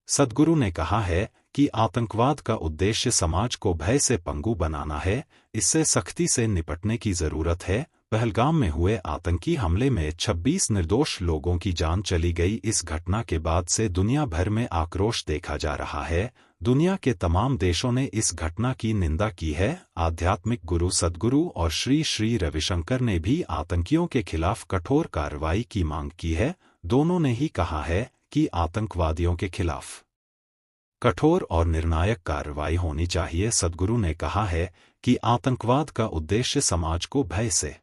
सद्गुरु ने कहा है कि आतंकवाद का उद्देश्य समाज को भय से पंगु बनाना है, इससे सख्ती से निपटने की जरूरत है। पहलगाम में हुए आतंकी हमले में 26 निर्दोष लोगों की जान चली गई। इस घटना के बाद से दुनिया भर में आक्रोश देखा जा रहा है। दुनिया के तमाम देशों ने इस घटना की निंदा की है। आध्यात्मिक गुरु सद्गुरु और श्री श्री रविशंकर ने भी आतंकियों के खिलाफ कठोर कार्रवाई की मांग की है। दोनों ने ही कहा है कि आतंकवादियों के खिलाफ कठोर और निर्णायक कार्रवाई होनी चाहिए। सद्गुरु ने कहा है कि आतंकवाद का उद्देश्य समाज को भय से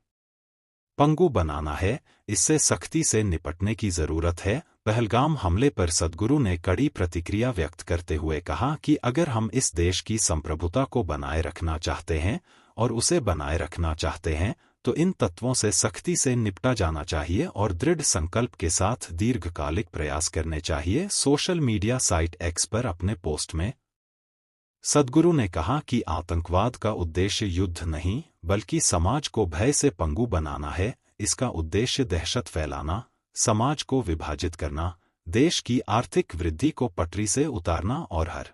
पंगु बनाना है, इससे सख्ती से निपटने की जरूरत है। पहलगाम हमले पर सद्गुरु ने कड़ी प्रतिक्रिया व्यक्त करते हुए कहा कि अगर हम इस देश की संप्रभुता को बनाए रखना चाहते हैं और उसे बनाए रखना चाहते हैं तो इन तत्वों से सख्ती से निपटा जाना चाहिए और दृढ़ संकल्प के साथ दीर्घकालिक प्रयास करने चाहिए। सोशल मीडिया साइट एक्स पर अपने पोस्ट में सद्गुरु ने कहा कि आतंकवाद का उद्देश्य युद्ध नहीं बल्कि समाज को भय से पंगु बनाना है। इसका उद्देश्य दहशत फैलाना, समाज को विभाजित करना, देश की आर्थिक वृद्धि को पटरी से उतारना और हर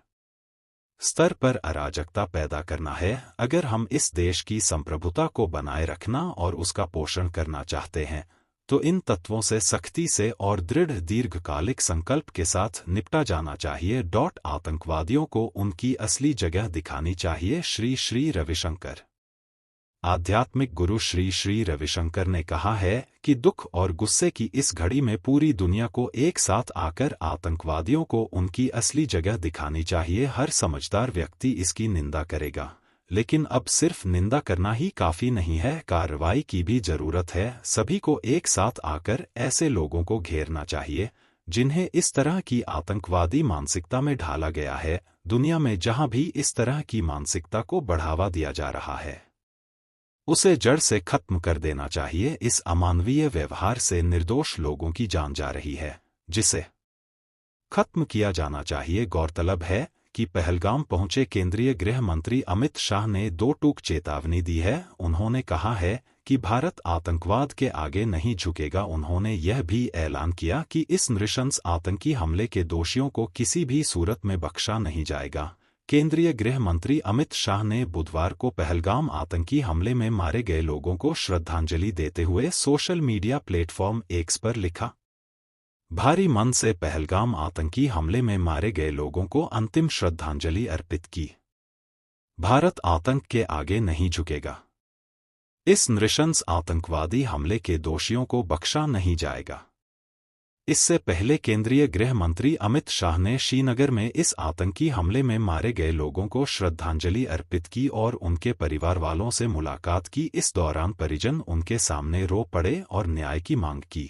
स्तर पर अराजकता पैदा करना है। अगर हम इस देश की संप्रभुता को बनाए रखना और उसका पोषण करना चाहते हैं तो इन तत्वों से सख्ती से और दृढ़ दीर्घकालिक संकल्प के साथ निपटा जाना चाहिए। आतंकवादियों को उनकी असली जगह दिखानी चाहिए। श्री श्री रविशंकर। आध्यात्मिक गुरु श्री श्री रविशंकर ने कहा है कि दुख और गुस्से की इस घड़ी में पूरी दुनिया को एक साथ आकर आतंकवादियों को उनकी असली जगह दिखानी चाहिए। हर समझदार व्यक्ति इसकी निंदा करेगा, लेकिन अब सिर्फ निंदा करना ही काफी नहीं है, कार्रवाई की भी जरूरत है। सभी को एक साथ आकर ऐसे लोगों को घेरना चाहिए जिन्हें इस तरह की आतंकवादी मानसिकता में ढाला गया है। दुनिया में जहां भी इस तरह की मानसिकता को बढ़ावा दिया जा रहा है उसे जड़ से खत्म कर देना चाहिए। इस अमानवीय व्यवहार से निर्दोष लोगों की जान जा रही है, जिसे खत्म किया जाना चाहिए। गौरतलब है कि पहलगाम पहुंचे केंद्रीय गृह मंत्री अमित शाह ने दो टूक चेतावनी दी है। उन्होंने कहा है कि भारत आतंकवाद के आगे नहीं झुकेगा। उन्होंने यह भी ऐलान किया कि इस नृशंस आतंकी हमले के दोषियों को किसी भी सूरत में बख्शा नहीं जाएगा। केंद्रीय गृह मंत्री अमित शाह ने बुधवार को पहलगाम आतंकी हमले में मारे गए लोगों को श्रद्धांजलि देते हुए सोशल मीडिया प्लेटफॉर्म एक्स पर लिखा, भारी मन से पहलगाम आतंकी हमले में मारे गए लोगों को अंतिम श्रद्धांजलि अर्पित की। भारत आतंक के आगे नहीं झुकेगा। इस नृशंस आतंकवादी हमले के दोषियों को बख्शा नहीं जाएगा। इससे पहले केंद्रीय गृह मंत्री अमित शाह ने श्रीनगर में इस आतंकी हमले में मारे गए लोगों को श्रद्धांजलि अर्पित की और उनके परिवार वालों से मुलाकात की। इस दौरान परिजन उनके सामने रो पड़े और न्याय की मांग की।